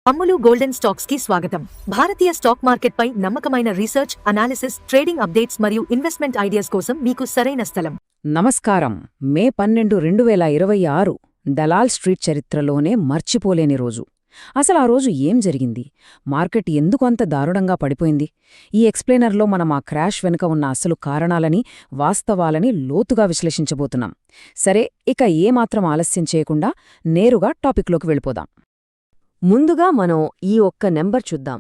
అమ్ములు golden stocks కి స్వాగతం. భారతీయ stock market పై నమ్మకమైన రీసెర్చ్, అనాలిసిస్, ట్రేడింగ్ అప్డేట్స్ మరియు ఇన్వెస్ట్మెంట్ ఐడియాస్ కోసం మీకు సరైన స్థలం. నమస్కారం. మే 12, 2026 దలాల్ స్ట్రీట్ చరిత్రలోనే మర్చిపోలేని రోజు. అసలు ఆ రోజు ఏం జరిగింది? మార్కెట్ ఎందుకు అంత దారుణంగా పడిపోయింది? ఈ ఎక్స్ప్లెయినర్లో మనం ఆ క్రాష్ వెనుక ఉన్న అసలు కారణాలని, వాస్తవాలని లోతుగా విశ్లేషించబోతున్నాం. సరే, ఇక ఏమాత్రం ఆలస్యం చేయకుండా నేరుగా టాపిక్లోకి వెళ్ళిపోదాం. ముందుగా మనం ఈ ఒక్క నెంబర్ చూద్దాం.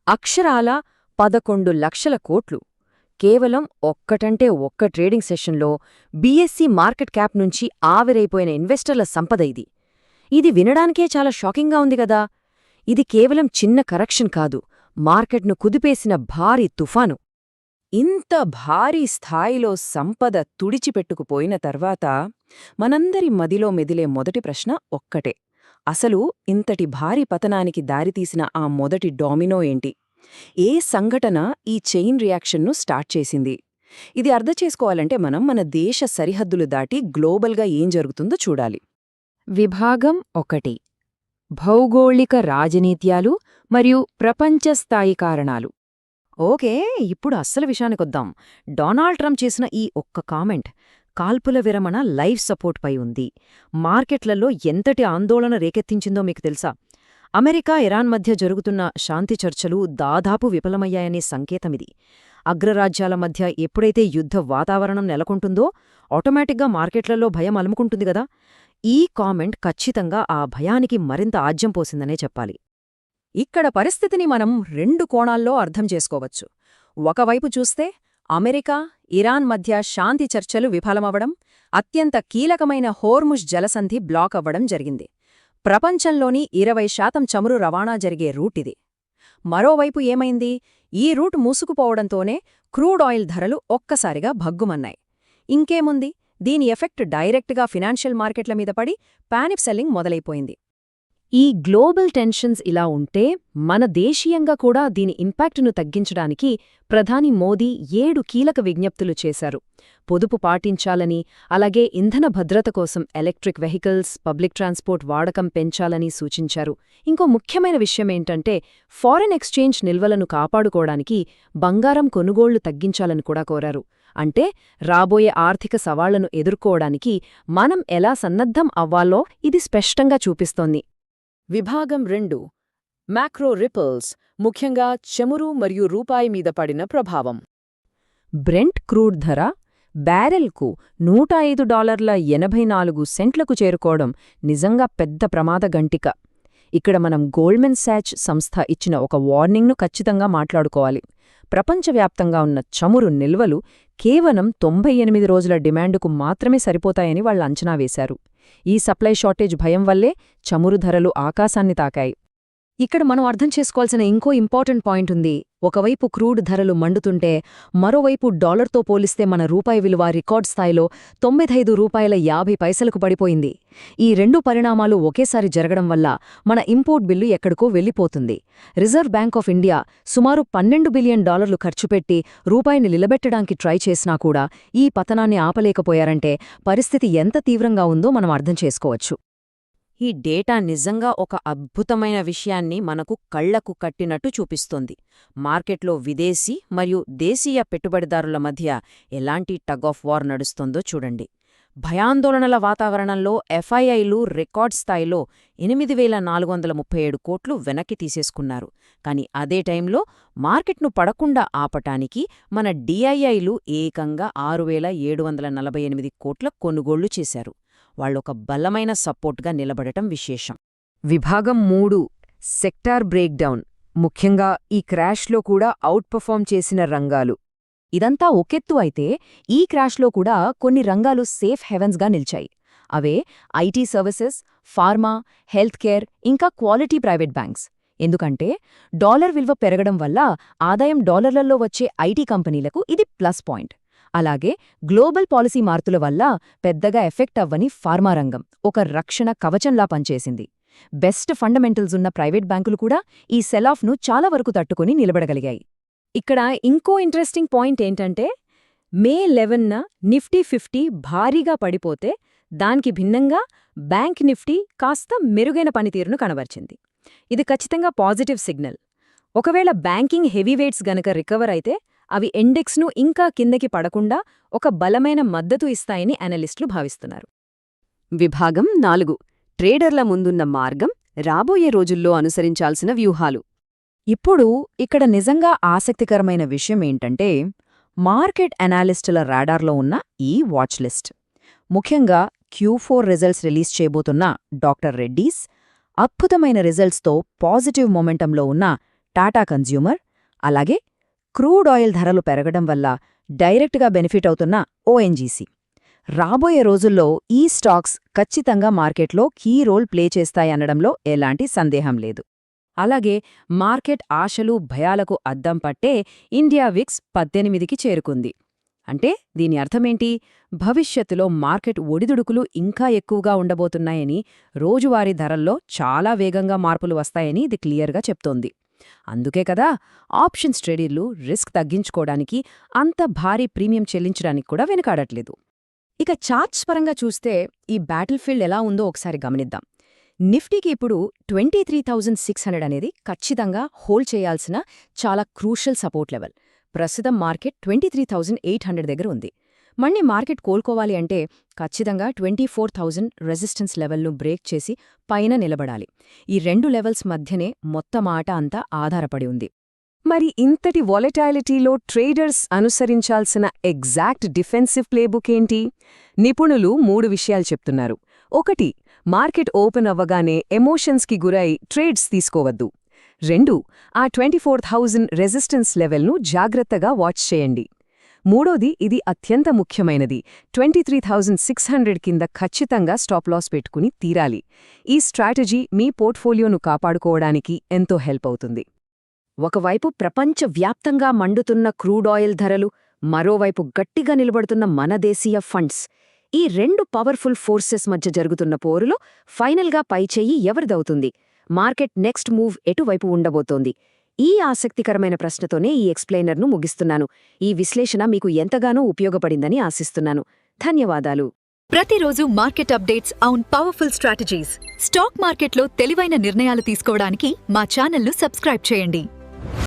అక్షరాల 11 లక్షల కోట్లు. కేవలం ఒక్కటంటే ఒక్క ట్రేడింగ్ సెషన్లో బీఎస్సీ మార్కెట్ క్యాప్ నుంచి ఆవిరైపోయిన ఇన్వెస్టర్ల సంపద ఇది. ఇది వినడానికే చాలా షాకింగ్గా ఉంది గదా. ఇది కేవలం చిన్న కరెక్షన్ కాదు, మార్కెట్ను కుదిపేసిన భారీ తుఫాను. ఇంత భారీ స్థాయిలో సంపద తుడిచిపెట్టుకుపోయిన తర్వాత మనందరి మదిలో మెదిలే మొదటి ప్రశ్న ఒక్కటే: అసలు ఇంతటి భారీ పతనానికి దారితీసిన ఆ మొదటి డామినో ఏంటి? ఏ సంఘటన ఈ చైన్ రియాక్షన్ను స్టార్ట్ చేసింది? ఇది అర్థం చేసుకోవాలంటే మనం మన దేశ సరిహద్దులు దాటి గ్లోబల్గా ఏం జరుగుతుందో చూడాలి. విభాగం 1: భౌగోళిక రాజనీత్యాలు మరియు ప్రపంచస్థాయి కారణాలు. ఓకే, ఇప్పుడు అస్సలు విషయానికొద్దాం. డొనాల్డ్ ట్రంప్ చేసిన ఈ ఒక్క కామెంట్ కాల్పుల విరమణ లైవ్ సపోర్ట్పై ఉంది. మార్కెట్లలో ఎంతటి ఆందోళన రేకెత్తించిందో మీకు తెలుసా? అమెరికా, ఇరాన్ మధ్య జరుగుతున్న శాంతి చర్చలు దాదాపు విఫలమయ్యాయనే సంకేతమిది. అగ్రరాజ్యాల మధ్య ఎప్పుడైతే యుద్ధ వాతావరణం నెలకొంటుందో ఆటోమేటిక్గా మార్కెట్లలో భయం అలుముకుంటుంది గదా. ఈ కామెంట్ ఖచ్చితంగా ఆ భయానికి మరింత ఆజ్యం పోసిందనే చెప్పాలి. ఇక్కడ పరిస్థితిని మనం 2 కోణాల్లో అర్థం చేసుకోవచ్చు. ఒకవైపు చూస్తే అమెరికా, ఇరాన్ మధ్య శాంతి చర్చలు విఫలమవ్వడం, అత్యంత కీలకమైన హోర్ముజ్ జలసంధి బ్లాక్ అవ్వడం జరిగింది. ప్రపంచంలోని 20% చమురు రవాణా జరిగే రూట్ ఇది. మరోవైపు ఏమైంది? ఈ రూట్ మూసుకుపోవడంతోనే క్రూడ్ ఆయిల్ ధరలు ఒక్కసారిగా భగ్గుమన్నాయి. ఇంకేముంది, దీని ఎఫెక్ట్ డైరెక్ట్గా ఫినాన్షియల్ మార్కెట్ల మీద పడి పానిక్ సెల్లింగ్ మొదలైపోయింది. ఈ గ్లోబల్ టెన్షన్స్ ఇలా ఉంటే మన దేశీయంగా కూడా దీని ఇంపాక్టును తగ్గించడానికి ప్రధాని మోదీ 7 కీలక విజ్ఞప్తులు చేశారు. పొదుపు పాటించాలని, అలాగే ఇంధన భద్రత కోసం ఎలక్ట్రిక్ వెహికల్స్, పబ్లిక్ ట్రాన్స్పోర్ట్ వాడకం పెంచాలని సూచించారు. ఇంకో ముఖ్యమైన విషయమేంటంటే ఫారెన్ ఎక్స్చేంజ్ నిల్వలను కాపాడుకోవడానికి బంగారం కొనుగోళ్లు తగ్గించాలని కూడా కోరారు. అంటే రాబోయే ఆర్థిక సవాళ్లను ఎదుర్కోవడానికి మనం ఎలా సన్నద్ధం అవ్వాలో ఇది స్పష్టంగా చూపిస్తోంది. విభాగం 2: మ్యాక్రో రిపుల్స్, ముఖ్యంగా చమురు మరియు రూపాయి మీద పడిన ప్రభావం. బ్రెంట్ క్రూడ్ ధర బ్యారెల్కు $105.84 చేరుకోవడం నిజంగా పెద్ద ప్రమాద గంటిక. ఇక్కడ మనం గోల్డ్మెన్ సాచ్ సంస్థ ఇచ్చిన ఒక వార్నింగ్ను ఖచ్చితంగా మాట్లాడుకోవాలి. ప్రపంచవ్యాప్తంగా ఉన్న చమురు నిల్వలు కేవలం 98 రోజుల డిమాండుకు మాత్రమే సరిపోతాయని వాళ్ళు అంచనా వేశారు. ఈ సప్లై షార్టేజ్ భయం వల్లే చమురు ధరలు ఆకాశాన్ని తాకాయి. ఇక్కడ మనం అర్థం చేసుకోవాల్సిన ఇంకో ఇంపార్టెంట్ పాయింట్ ఉంది. ఒకవైపు క్రూడ్ ధరలు మండుతుంటే మరోవైపు డాలర్తో పోలిస్తే మన రూపాయి విలువ రికార్డ్ స్థాయిలో $95.50 పడిపోయింది. ఈ 2 పరిణామాలు ఒకేసారి జరగడం వల్ల మన ఇంపోర్ట్ బిల్లు ఎక్కడికో వెళ్ళిపోతుంది. రిజర్వ్ బ్యాంక్ ఆఫ్ ఇండియా సుమారు $12 బిలియన్ ఖర్చుపెట్టి రూపాయిని నిలబెట్టడానికి ట్రై చేసినా కూడా ఈ పతనాన్ని ఆపలేకపోయారంటే పరిస్థితి ఎంత తీవ్రంగా ఉందో మనం అర్థం చేసుకోవచ్చు. ఈ డేటా నిజంగా ఒక అద్భుతమైన విషయాన్ని మనకు కళ్లకు కట్టినట్టు చూపిస్తోంది. మార్కెట్లో విదేశీ మరియు దేశీయ పెట్టుబడిదారుల మధ్య ఎలాంటి టగ్ ఆఫ్ వార్ నడుస్తోందో చూడండి. భయాందోళనల వాతావరణంలో ఎఫ్ఐఐలు రికార్డ్ స్థాయిలో 8,437 కోట్లు వెనక్కి తీసేసుకున్నారు. కాని అదే టైంలో మార్కెట్ను పడకుండా ఆపటానికి మన డిఐఐలు ఏకంగా 6,748 కోట్ల కొనుగోళ్లు చేశారు. వాళ్ళొక బలమైన సపోర్ట్గా నిలబడటం విశేషం. విభాగం 3: సెక్టార్ బ్రేక్డౌన్, ముఖ్యంగా ఈ క్రాష్లో కూడా అవుట్పర్ఫార్మ్ చేసిన రంగాలు. ఇదంతా ఒకెత్తు అయితే ఈ క్రాష్లో కూడా కొన్ని రంగాలు సేఫ్ హెవెన్స్గా నిలిచాయి. అవే IT services, pharma, health care, ఇంకా క్వాలిటీ ప్రైవేట్ బ్యాంక్స్. ఎందుకంటే డాలర్ విలువ పెరగడం వల్ల ఆదాయం డాలర్లలో వచ్చే ఐటీ కంపెనీలకు ఇది ప్లస్ పాయింట్. అలాగే గ్లోబల్ పాలసీ మార్పుల వల్ల పెద్దగా ఎఫెక్ట్ అవ్వని ఫార్మా రంగం ఒక రక్షణ కవచంలా పనిచేసింది. బెస్ట్ ఫండమెంటల్స్ ఉన్న ప్రైవేట్ బ్యాంకులు కూడా ఈ సెలాఫ్ను చాలా వరకు తట్టుకుని నిలబడగలిగాయి. ఇక్కడ ఇంకో ఇంట్రెస్టింగ్ పాయింట్ ఏంటంటే మే 11న నిఫ్టీ 50 భారీగా పడిపోతే దానికి భిన్నంగా బ్యాంక్ నిఫ్టీ కాస్త మెరుగైన పనితీరును కనబర్చింది. ఇది ఖచ్చితంగా పాజిటివ్ సిగ్నల్. ఒకవేళ బ్యాంకింగ్ హెవీవెయిట్స్ గనక రికవర్ అయితే అవి ఇండెక్స్ను ఇంకా కిందకి పడకుండా ఒక బలమైన మద్దతు ఇస్తాయని అనలిస్టులు భావిస్తున్నారు. విభాగం 4 ట్రేడర్ల ముందున్న మార్గం, రాబోయే రోజుల్లో అనుసరించాల్సిన వ్యూహాలు. ఇప్పుడు ఇక్కడ నిజంగా ఆసక్తికరమైన విషయం ఏంటంటే మార్కెట్ అనాలిస్టుల రాడార్లో ఉన్న ఈ వాచ్ లిస్ట్. ముఖ్యంగా Q4 రిజల్ట్స్ రిలీజ్ చేయబోతున్న డాక్టర్ రెడ్డీస్, అద్భుతమైన రిజల్ట్స్తో పాజిటివ్ మొమెంటంలో ఉన్న టాటా కన్జ్యూమర్, అలాగే క్రూడ్ ఆయిల్ ధరలు పెరగడం వల్ల డైరెక్ట్గా బెనిఫిట్ అవుతున్న ఓఎన్జీసీ. రాబోయే రోజుల్లో ఈ స్టాక్స్ ఖచ్చితంగా మార్కెట్లో కీ రోల్ ప్లే చేస్తాయనడంలో ఎలాంటి సందేహం లేదు. అలాగే మార్కెట్ ఆశలు భయాలకు అద్దం పట్టే ఇండియా విక్స్ 18కి చేరుకుంది. అంటే దీని అర్థమేంటి? భవిష్యత్తులో మార్కెట్ ఒడిదుడుకులు ఇంకా ఎక్కువగా ఉండబోతున్నాయని, రోజువారీ ధరల్లో చాలా వేగంగా మార్పులు వస్తాయని ఇది క్లియర్గా చెప్తోంది. అందుకే కదా ఆప్షన్స్ ట్రేడర్లు రిస్క్ తగ్గించుకోవడానికి, అంత భారీ ప్రీమియం చెల్లించడానికి కూడా వెనుకాడట్లేదు. ఇక చార్ట్స్ పరంగా చూస్తే ఈ బ్యాటిల్ఫీల్డ్ ఎలా ఉందో ఒకసారి గమనిద్దాం. నిఫ్టీకి ఇప్పుడు 23,600 అనేది ఖచ్చితంగా హోల్డ్ చేయాల్సిన చాలా క్రూషల్ సపోర్ట్ లెవెల్. ప్రస్తుతం మార్కెట్ 23,800 దగ్గర ఉంది. మళ్ళీ మార్కెట్ కోలుకోవాలి అంటే ఖచ్చితంగా 24,000 రెసిస్టెన్స్ లెవెల్ను బ్రేక్ చేసి పైన నిలబడాలి. ఈ రెండు లెవెల్స్ మధ్యనే మొత్తం ఆట అంతా ఆధారపడి ఉంది. మరి ఇంతటి వాలటాలిటీలో ట్రేడర్స్ అనుసరించాల్సిన ఎగ్జాక్ట్ డిఫెన్సివ్ ప్లేబుక్ ఏంటి? నిపుణులు 3 విషయాలు చెప్తున్నారు. 1. మార్కెట్ ఓపెన్ అవ్వగానే ఎమోషన్స్కి గురై ట్రేడ్స్ తీసుకోవద్దు. 2. ఆ 24,000 రెసిస్టెన్స్ లెవెల్ను జాగ్రత్తగా వాచ్ చేయండి. 3. ఇది అత్యంత ముఖ్యమైనది, 23,600 కింద ఖచ్చితంగా స్టాప్ లాస్ పెట్టుకుని తీరాలి. ఈ స్ట్రాటజీ మీ పోర్ట్ఫోలియోను కాపాడుకోవడానికి ఎంతో హెల్ప్ అవుతుంది. ఒకవైపు ప్రపంచవ్యాప్తంగా మండుతున్న క్రూడ్ ఆయిల్ ధరలు, మరోవైపు గట్టిగా నిలబడుతున్న మన దేశీయ ఫండ్స్. ఈ రెండు పవర్ఫుల్ ఫోర్సెస్ మధ్య జరుగుతున్న పోరులో ఫైనల్గా పైచేయి ఎవరిదవుతుంది? మార్కెట్ నెక్స్ట్ మూవ్ ఎటువైపు ఉండబోతోంది? ఈ ఆసక్తికరమైన ప్రశ్నతోనే ఈ ఎక్స్ప్లెయినర్ను ముగిస్తున్నాను. ఈ విశ్లేషణ మీకు ఎంతగానో ఉపయోగపడిందని ఆశిస్తున్నాను. ధన్యవాదాలు. ప్రతిరోజు market updates on powerful strategies. Stock మార్కెట్లో తెలివైన నిర్ణయాలు తీసుకోవడానికి మా ఛానల్ను సబ్స్క్రైబ్ చేయండి.